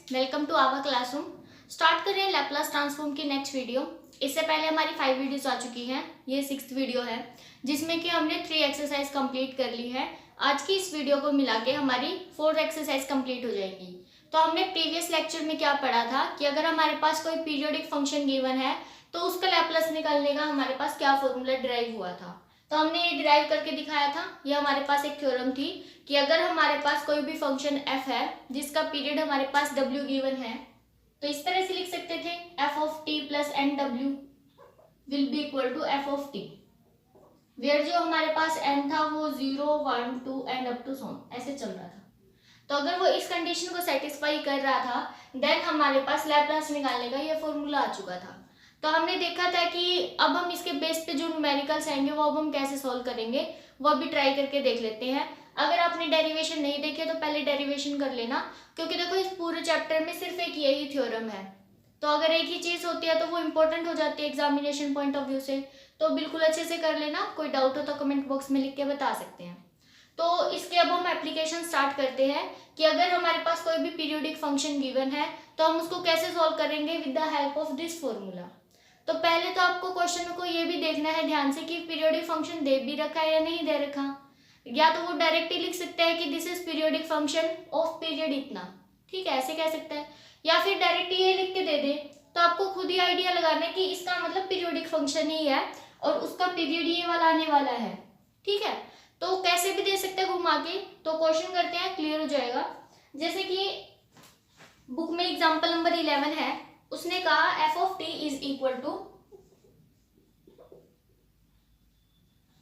Welcome to our classroom. Start कर रहे हैं लैपलास ट्रांसफॉर्म की नेक्स्ट वीडियो। इससे पहले हमारी 5 वीडियोस आ चुकी हैं, ये 6th वीडियो है जिसमें कि हमने 3 एक्सरसाइज कंप्लीट कर ली है। आज की इस वीडियो को मिला के हमारी 4th एक्सरसाइज कंप्लीट हो जाएगी। तो हमने प्रीवियस लेक्चर में क्या पढ़ा था कि अगर हमारे पास कोई पीरियोडिक फंक्शन गिवन है तो उसका लैपलास निकालने का हमारे पास क्या फॉर्मूला डिराइव हुआ था। तो हमने ये डिराइव करके दिखाया था। ये हमारे पास एक थ्योरम थी कि अगर हमारे पास कोई भी फंक्शन f है जिसका पीरियड हमारे पास w गिवन है तो इस तरह से लिख सकते थे f of t plus N W will be equal to f of t, where जो हमारे पास n था वो 0, 1, 2 एंड अप टू सॉन ऐसे चल रहा था। तो अगर वो इस कंडीशन को सेटिस्फाई कर रहा था देन हमारे पास लैपलास निकालने का ये फॉर्मूला आ चुका था। तो हमने देखा था कि अब हम इसके बेस पे जो न्यूमेरिकल्स आएंगे वो अब हम कैसे सॉल्व करेंगे वो अभी ट्राई करके देख लेते हैं। अगर आपने डेरिवेशन नहीं देखी है तो पहले डेरिवेशन कर लेना, क्योंकि देखो इस पूरे चैप्टर में सिर्फ एक यही थ्योरम है। तो अगर एक ही चीज होती है तो वो इंपॉर्टेंट हो जाती है एग्जामिनेशन पॉइंट ऑफ व्यू से। तो बिल्कुल अच्छे से कर लेना, कोई डाउट हो तो कमेंट बॉक्स में लिख के बता सकते हैं। तो इसके अब हम एप्लीकेशन स्टार्ट करते हैं कि अगर हमारे पास कोई भी पीरियोडिक फंक्शन गिवन है तो हम उसको कैसे सॉल्व करेंगे with the help of this formula. तो पहले तो आपको क्वेश्चन को ये भी देखना है ध्यान से कि पीरियोडिक फंक्शन दे भी रखा है या नहीं दे रखा। या तो वो डायरेक्टली लिख सकता है कि this is periodic function of period इतना, ठीक है, ऐसे कह सकता है। या फिर डायरेक्टली ये लिख के दे दे तो आपको खुद ही आइडिया लगाना है कि इसका मतलब पीरियोडिक फंक्शन ही है और उसका पीरियड ये वाला आने वाला है, ठीक है। तो कैसे भी दे सकते हैं घुमा के। तो क्वेश्चन करते हैं, क्लियर हो जाएगा। जैसे कि बुक में एग्जाम्पल नंबर 11 है, उसने कहा f of t is equal to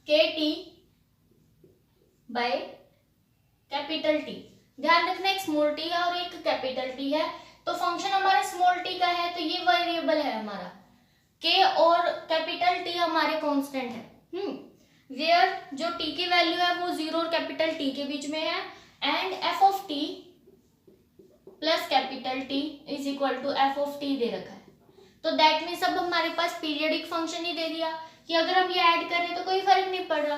K T by capital T. ध्यान रखना एक स्मॉल टी है और एक कैपिटल टी है। तो फंक्शन हमारा स्मॉल टी का है तो ये वेरिएबल है हमारा k और कैपिटल टी हमारे कांस्टेंट है। वेयर जो t की वैल्यू है वो 0 और कैपिटल टी के बीच में है and f of t plus capital T is equal to f of t दे रखा है। तो दैट मीन्स अब हमारे पास पीरियोडिक फंक्शन ही दे दिया कि अगर हम ये ऐड करें तो कोई फर्क नहीं पड़ रहा।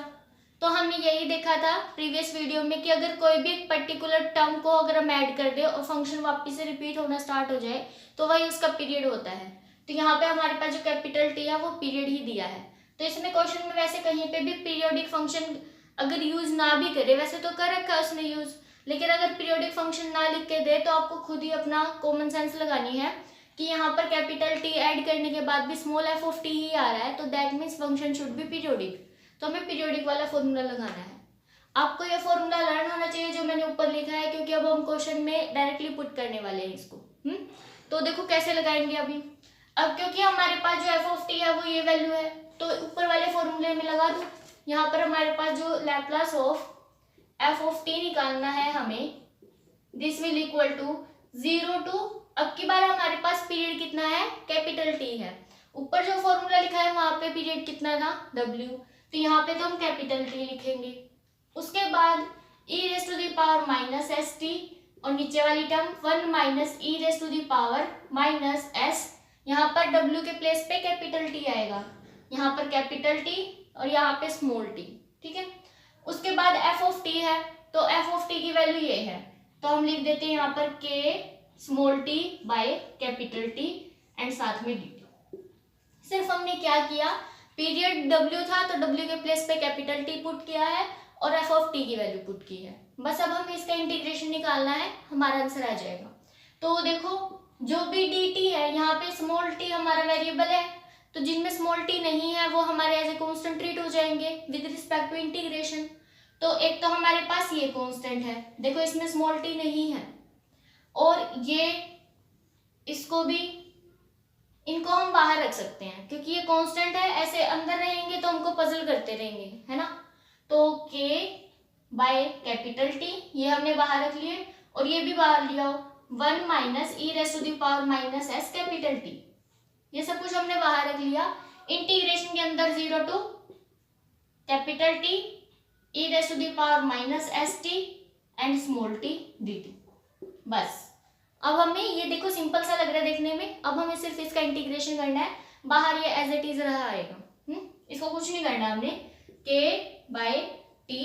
तो हमने यही देखा था प्रीवियस वीडियो में कि अगर कोई भी एक पर्टिकुलर टर्म को अगर हम ऐड कर दे और फंक्शन वापस से रिपीट होना स्टार्ट हो जाए तो वही उसका पीरियड होता है। तो यहाँ पे हमारे पास जो कैपिटल टी है वो पीरियड ही दिया है। तो इसमें क्वेश्चन में वैसे कहीं पे भी पीरियोडिक फंक्शन अगर यूज ना भी करे, वैसे तो कर रखा है उसने यूज, लेकिन अगर पीरियोडिक फंक्शन ना लिख के दे तो आपको खुद ही अपना कॉमन सेंस लगानी है कि यहाँ पर कैपिटल टी ऐड करने के बाद भी स्मॉल f ऑफ टी ही आ रहा है तो that means function should be periodic. तो हमें पीरियोडिक वाला फॉर्मूला लगाना है। आपको ये फॉर्मूला लर्न होना चाहिए जो मैंने ऊपर लिखा है, क्योंकि अब हम क्वेश्चन में डायरेक्टली पुट करने वाले हैं इसको। तो देखो कैसे लगाएंगे अभी। अब क्योंकि हमारे पास जो f ऑफ टी है वो ये वैल्यू है तो ऊपर वाले फॉर्मूले में लगा दूं। यहाँ पर हमारे पास जो Laplace of f of t निकालना है हमें, this will equal to 0 to, अब की बार हमारे पास पीरियड कितना है, कैपिटल टी है। ऊपर जो फॉर्मूला लिखा है वहां पे पीरियड कितना था, w, तो यहाँ पे तो हम कैपिटल टी लिखेंगे। उसके बाद e raise to the power minus S T और नीचे वाली term 1 minus e raise to the power minus S. यहाँ पर w के प्लेस पे कैपिटल टी आएगा, यहाँ पर कैपिटल टी और यहाँ पे स्मॉल टी, ठीक है। उसके बाद f ऑफ t है तो f ऑफ t की वैल्यू ये है तो हम लिख देते हैं यहाँ पर k small t by capital t and साथ में dt। सिर्फ हमने क्या किया, पीरियड w था तो w के प्लेस पे कैपिटल t पुट किया है और f ऑफ t की वैल्यू पुट की है। बस अब हमें इसका इंटीग्रेशन निकालना है, हमारा आंसर आ जाएगा। तो देखो जो भी dt है यहाँ पे स्मॉल t हमारा वेरिएबल है तो जिनमें स्मॉल t नहीं है वो हमारे एज ए कांस्टेंट ट्रीट हो जाएंगे विद रिस्पेक्ट टू इंटीग्रेशन। तो एक तो हमारे पास ये कांस्टेंट है, देखो इसमें स्मॉल t नहीं है, और ये इसको भी, इनको हम बाहर रख सकते हैं क्योंकि ये कांस्टेंट है, ऐसे अंदर रहेंगे तो हमको पजल करते रहेंगे, है ना। तो k बाय कैपिटल t ये हमने बाहर रख लिए और ये भी बाहर लिया 1 minus E raise to the power minus S capital t, ये सब कुछ हमने बाहर रख लिया। इंटीग्रेशन के अंदर 0 to capital t E raise to the power minus S T and small t dt। बस अब हमें ये देखो सिंपल सा लग रहा है देखने में, अब हमें सिर्फ इसका इंटीग्रेशन करना है, बाहर ये एज इट इज रहा आएगा। इसको कुछ नहीं करना हमने, k by T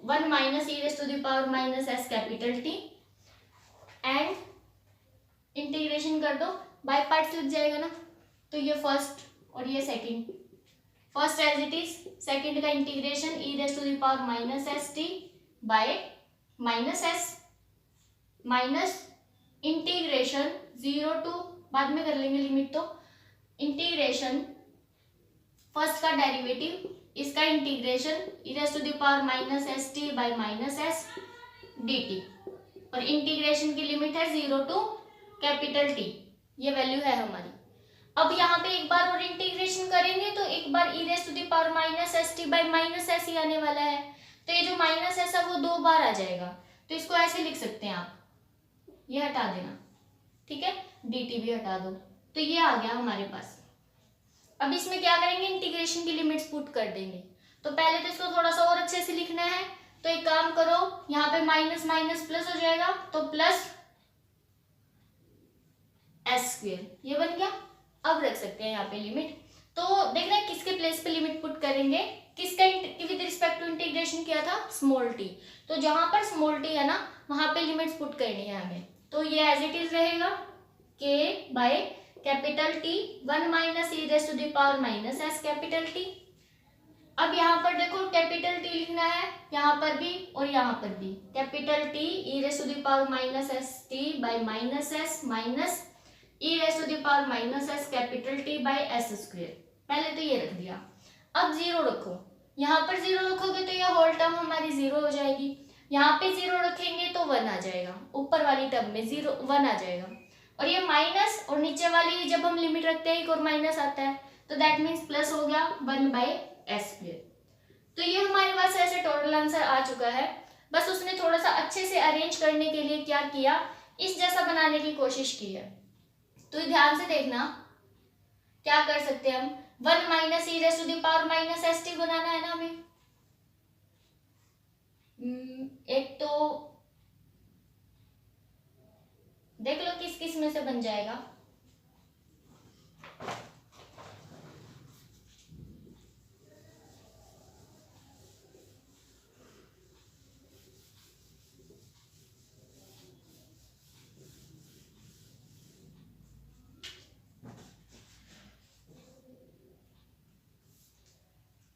1 minus E raise to the power minus S capital T and integration कर दो, बाय पार्ट्स लग जाएगा ना। तो ये फर्स्ट और ये second, first as it is, second का integration e raise to the power minus S t by minus s minus integration 0 to, बाद में कर लेंगे लिमिट, तो इंटीग्रेशन फर्स्ट का डेरिवेटिव, इसका integration e raise to the power minus S t by minus s d t, और integration की limit है 0 टू कैपिटल टी, ये वैल्यू है हमारी। अब यहाँ पे एक बार और इंटीग्रेशन करेंगे तो एक बार e raise to the power minus S t by minus s ही आने वाला है, तो ये जो माइनस एस है वो 2 बार आ जाएगा, तो इसको ऐसे लिख सकते हैं आप, ये हटा देना, ठीक है, डी टी भी हटा दो, तो ये आ गया हमारे पास। अब इसमें क्या करेंगे, इंटीग्रेशन की लिमिट्स पुट कर देंगे। तो पहले तो इसको थोड़ा सा और अच्छे से लिखना है, तो एक काम करो, यहाँ पे माइनस माइनस प्लस हो जाएगा, तो प्लस एस स्क्वेयर, ये बन गया। अब रख सकते हैं यहाँ पे लिमिट, तो देखना किसके प्लेस पे लिमिट पुट करेंगे, किसका विद रिस्पेक्ट टू इंटीग्रेशन किया था, स्मॉल टी, तो जहां पर स्मॉल टी है ना वहां पे लिमिट्स पुट करनी है हमें, तो ये एज इट इज रहेगा k by capital T 1 minus E raise to the power minus S capital T. अब यहाँ पर देखो कैपिटल टी लिखना है, यहाँ पर भी और यहाँ पर भी, capital T e raise to the power minus S t by minus s minus E raise to the power minus S capital T by s square, पहले तो ये रख दिया। अब 0 रखो, यहाँ पर 0 रखोगे तो ये होल टर्म हमारी 0 हो जाएगी, यहाँ पे 0 रखेंगे तो 1 आ जाएगा, ऊपर वाली टर्म में 1 आ जाएगा, और ये माइनस और नीचे वाली जब हम लिमिट रखते हैं एक और माइनस आता है, तो दैट मीन्स प्लस हो गया 1 बाई एस स्क्वायर। तो ये हमारे पास ऐसे टोटल आंसर आ चुका है, बस उसने थोड़ा सा अच्छे से अरेंज करने के लिए क्या किया, इस जैसा बनाने की कोशिश की है। तो ध्यान से देखना क्या कर सकते हैं हम, 1 minus E raise to the power minus S t बनाना है ना हमें, एक तो देख लो किस किस में से बन जाएगा।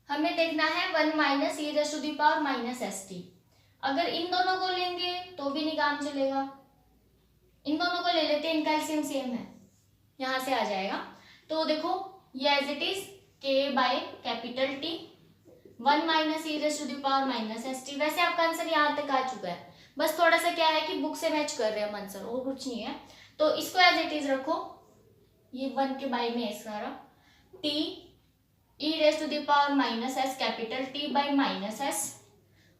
हमें देखना है 1 minus E raise to the power minus S t, अगर इन दोनों को लेंगे तो भी नहीं काम चलेगा, इन दोनों को ले लेते हैं, इनका एलसीएम सेम है, यहां से आ जाएगा। तो देखो ये as it is k by capital T 1 minus E raise to the power minus S t. वैसे आपका आंसर यहाँ तक आ चुका है, बस थोड़ा सा क्या है कि बुक से मैच कर रहे हैं हम आंसर, और कुछ नहीं है, तो इसको एज इट इज रखो, ये 1 के बाय में है सारा, t e raise to the power minus S capital T by minus s,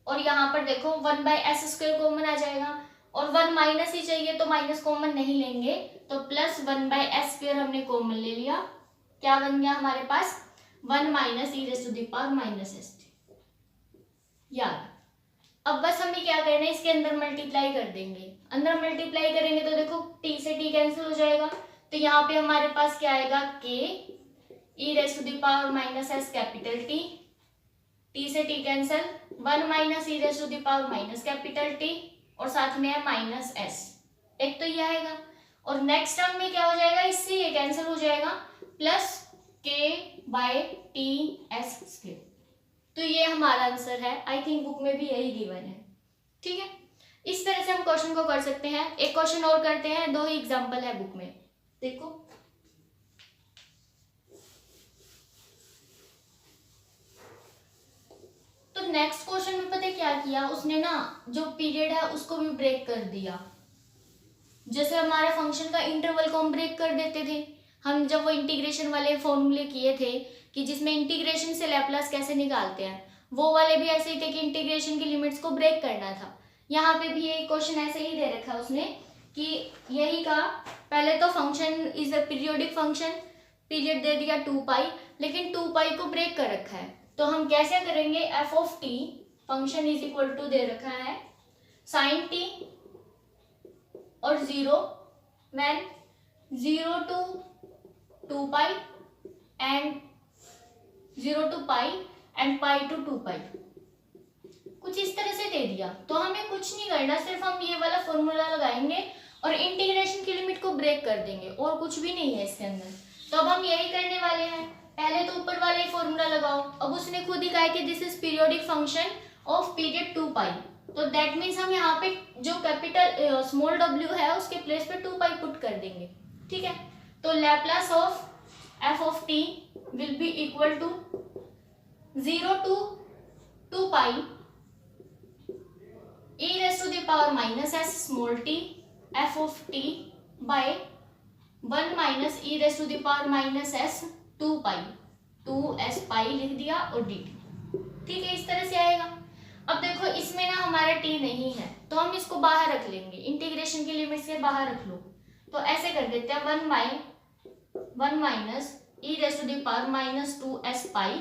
और यहाँ पर देखो 1 बाई एस स्क्वायर कॉमन आ जाएगा, और 1 माइनस ही चाहिए तो माइनस कॉमन नहीं लेंगे, तो प्लस 1 बाई एस स्क्वायर हमने कॉमन ले लिया, क्या बन गया हमारे पास 1 minus E raise to the power minus S t. यार अब बस हमें क्या करना है, इसके अंदर मल्टीप्लाई कर देंगे, अंदर मल्टीप्लाई करेंगे तो देखो टी से टी कैंसिल हो जाएगा, तो यहाँ पे हमारे पास क्या आएगा के e raise to the power minus S capital T, t से t cancel, 1 minus E raise to the power minus capital T, और साथ में है माइनस एस, एक तो ये आएगा, और नेक्स्ट टर्म में क्या हो जाएगा, इससे ये कैंसिल हो जाएगा, प्लस के बाय टी एस स्क्वायर। तो ये हमारा आंसर है, आई थिंक बुक में भी यही गिवन है, ठीक है। इस तरह से हम क्वेश्चन को कर सकते हैं। एक क्वेश्चन और करते हैं, 2 ही एग्जाम्पल है बुक में, देखो तो नेक्स्ट क्वेश्चन में पता है क्या किया उसने ना, जो पीरियड है उसको भी ब्रेक कर दिया, जैसे हमारे फंक्शन का इंटरवल को हम ब्रेक कर देते थे, हम जब वो इंटीग्रेशन वाले फॉर्मूले किए थे कि जिसमें इंटीग्रेशन से लैप्लास कैसे निकालते हैं, वो वाले भी ऐसे ही थे कि इंटीग्रेशन की लिमिट्स को ब्रेक करना था। यहाँ पे भी ये क्वेश्चन ऐसे ही दे रखा है उसने कि यही कहा, पहले तो function is a periodic function, period दे दिया 2 पाई, लेकिन 2 पाई को ब्रेक कर रखा है, तो हम कैसे करेंगे, f of t function is equal to दे रखा है साइन टी और 0 when 0 to 2 pi and 0 to पाई एंड पाई टू 2 पाई, कुछ इस तरह से दे दिया। तो हमें कुछ नहीं करना, सिर्फ हम ये वाला फॉर्मूला लगाएंगे और इंटीग्रेशन की लिमिट को ब्रेक कर देंगे और कुछ भी नहीं है इसके अंदर। तो अब हम यही करने वाले हैं। पहले तो ऊपर वाले फॉर्मूला लगाओ। अब उसने खुद ही कहा है कि this is periodic function of period 2 पाई, तो दैट मीन्स हम यहाँ पे जो कैपिटल स्मॉल w है उसके प्लेस पे 2 पाई पुट कर देंगे। ठीक है, तो Laplace of f of t will be equal to 0 to 2 pi e raised to the power minus s small t f of t by 1 minus e raised to the power minus s 2 pi 2s पाई लिख दिया और dt। ठीक है, इस तरह से आएगा। अब देखो इसमें ना हमारा t नहीं है तो हम इसको बाहर रख लेंगे, इंटीग्रेशन की लिमिट से बाहर रख लो। तो ऐसे कर देते हैं 1 minus e raised to the power minus 2s pi,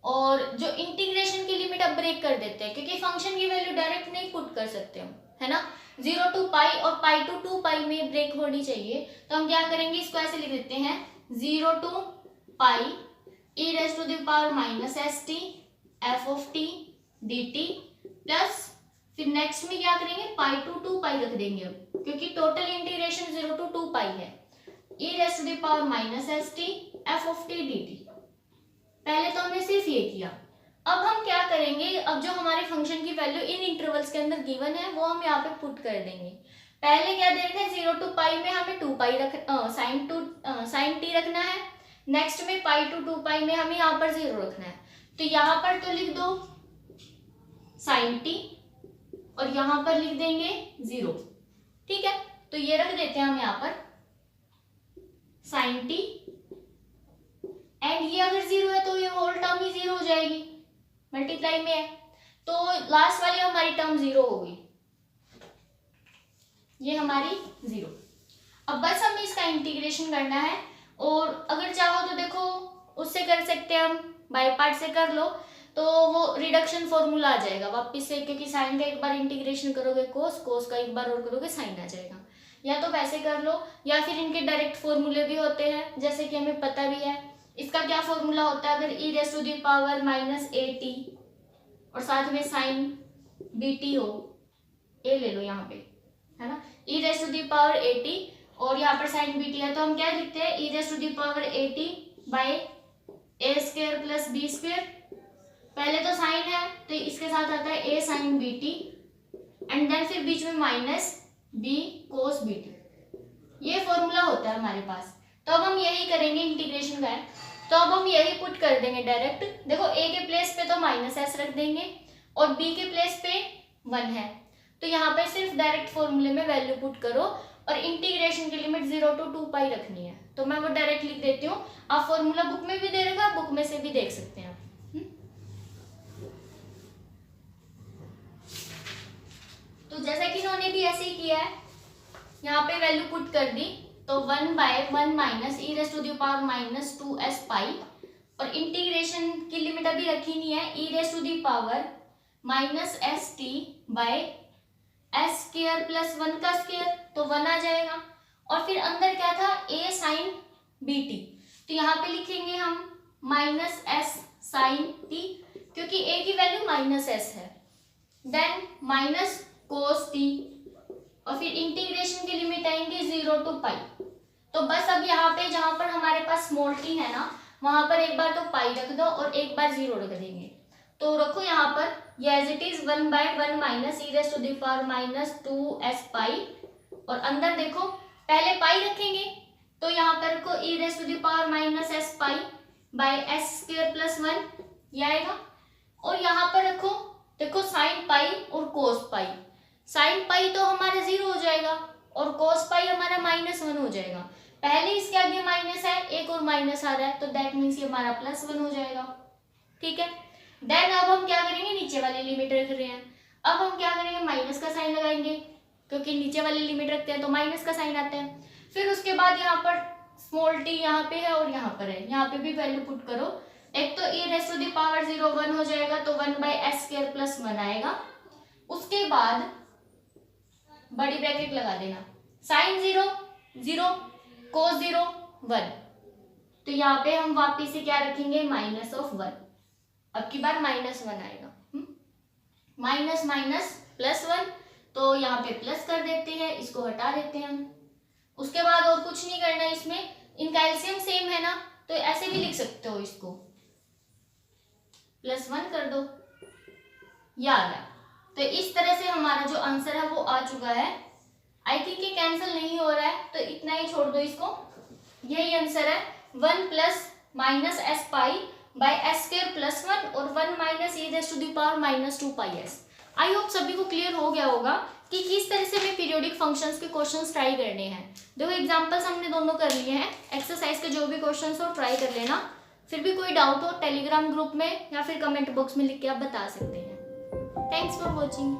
और जो इंटीग्रेशन की लिमिट अब ब्रेक कर देते हैं क्योंकि फंक्शन की वैल्यू डायरेक्ट नहीं पुट कर सकते हम, है ना। 0 to पाई और पाई टू 2 पाई में ब्रेक होनी चाहिए। तो हम क्या करेंगे, इसको ऐसे लिख देते हैं 0 to pi e raised to the power minus st f of t dt plus फिर नेक्स्ट में क्या करेंगे, पाई टू 2 पाई रख देंगे अब क्योंकि टोटल इंटीग्रेशन 0 to 2 पाई है। e raised to the power minus st f of t dt। पहले तो हमने सिर्फ ये किया। अब हम क्या करेंगे, अब जो हमारे फंक्शन की वैल्यू इन इंटरवल्स के अंदर गिवन है वो हम यहाँ पे पुट कर देंगे। पहले क्या दे रखा है, 0 to पाई में हमें 2 पाई साइन टी रखना है। नेक्स्ट में पाई टू 2 पाई में हमें यहाँ पर 0 रखना है। तो यहाँ पर तो लिख दो साइन टी और यहाँ पर लिख देंगे 0। ठीक है, तो ये रख देते हैं हम यहाँ पर साइन टी, एंड ये अगर 0 है तो ये होल टर्म ही 0 हो जाएगी, मल्टीप्लाई में है तो लास्ट वाली हमारी टर्म 0 हो गई, ये हमारी 0। अब बस हमें इसका इंटीग्रेशन करना है, और अगर चाहो तो देखो उससे कर सकते हैं हम, बाय पार्ट से कर लो तो वो रिडक्शन फॉर्मूला आ जाएगा वापस से, क्योंकि साइन का एक बार इंटीग्रेशन करोगे कोस का एक बार और करोगे साइन आ जाएगा। या तो वैसे कर लो या फिर इनके डायरेक्ट फॉर्मूले भी होते हैं, जैसे कि हमें पता भी है इसका क्या फॉर्मूला होता है। अगर e raise to the power minus at और साथ में साइन bt हो, a ले लो यहाँ पे, है ना, e raise to the power at और यहाँ पर साइन bt है, तो हम क्या लिखते हैं e raise to the power at by a square plus b square. पहले तो साइन है तो इसके साथ आता है a sine bt and then फिर बीच में माइनस b कोस bt, ये फॉर्मूला होता है हमारे पास। तो अब हम यही करेंगे, इंटीग्रेशन का है तो अब हम यही पुट कर देंगे डायरेक्ट। देखो a के प्लेस पे तो माइनस s रख देंगे और b के प्लेस पे 1 है, तो यहाँ पे सिर्फ डायरेक्ट फॉर्मूले में वैल्यू पुट करो और इंटीग्रेशन की लिमिट 0 to 2 पाई रखनी है। तो मैं वो डायरेक्ट लिख देती हूँ, आप फॉर्मूला बुक में भी दे रखा, बुक में से भी देख सकते हैं। तो जैसा कि इन्होंने भी ऐसे ही किया है, यहाँ पे वैल्यू पुट कर दी तो 1 by 1 minus e raise to the power minus 2s pi, और इंटीग्रेशन की लिमिट अभी रखी नहीं है, e raise to the power minus S t by s square plus 1 का स्क्वायर, तो 1 आ जाएगा। और फिर अंदर क्या था, a साइन bt, तो यहाँ पे लिखेंगे हम माइनस s साइन t क्योंकि a की वैल्यू माइनस s है, देन माइनस कोस t, और फिर इंटीग्रेशन की लिमिट आएंगे 0 to पाई। तो बस अब यहाँ पे जहां पर हमारे पास स्मॉल t है ना, वहां पर एक बार तो पाई रख दो और एक बार 0 रख देंगे। तो रखो यहाँ पर ये as it is 1 by 1 minus e raise to the power minus 2s pi, और अंदर देखो पहले पाई रखेंगे तो यहाँ पर रखो e raise to the power minus s pi by s square plus 1, ये आएगा। और यहाँ पर रखो देखो साइन पाई और कोस पाई, साइन पाई तो हमारा 0 हो जाएगा और कोस पाई हमारा -1 हो जाएगा। पहले इसके आगे माइनस है, एक और माइनस आ रहा है, तो दैट मीन्स ये हमारा +1 हो जाएगा। ठीक है, देन अब हम क्या करेंगे, नीचे वाली लिमिट रख रहे हैं, अब हम क्या करेंगे, माइनस का साइन लगाएंगे क्योंकि नीचे वाली लिमिट रखते हैं तो माइनस का साइन आता है। फिर उसके बाद यहाँ पर स्मॉल t यहाँ पे है और यहाँ पर है, यहाँ पे भी वैल्यू पुट करो। एक तो e raise to the power 0 1 हो जाएगा, तो 1 बाय s स्क्वायर प्लस 1 आएगा। उसके बाद बड़ी ब्रैकेट लगा देना, साइन 0 0 कोस 0 1, तो यहाँ पे हम वापिस से क्या रखेंगे, माइनस ऑफ 1, अब की बार -1 आएगा, माइनस माइनस +1, तो यहाँ पे प्लस कर देते हैं, इसको हटा देते हैं हम। उसके बाद और कुछ नहीं करना इसमें। इनका एलसीएम सेम है ना, तो ऐसे भी लिख सकते हो इसको, +1 कर दो, ये आ गया। तो इस तरह से हमारा जो आंसर है वो आ चुका है। आई थिंक ये कैंसिल नहीं हो रहा है, तो इतना ही छोड़ दो इसको। यही आंसर है 1 + -s पाई बाय s² + 1 और 1 - e⁻² -2πs। आई होप सभी को क्लियर हो गया होगा कि किस तरह से हमें पीरियोडिक फंक्शंस के क्वेश्चंस ट्राई करने हैं। देखो एग्जांपल्स हमने दोनों कर लिए हैं, एक्सरसाइज के जो भी क्वेश्चंस हो ट्राई कर लेना। फिर भी कोई डाउट हो टेलीग्राम ग्रुप में या फिर कमेंट बॉक्स में लिख के आप बता सकते हैं। Thanks for watching.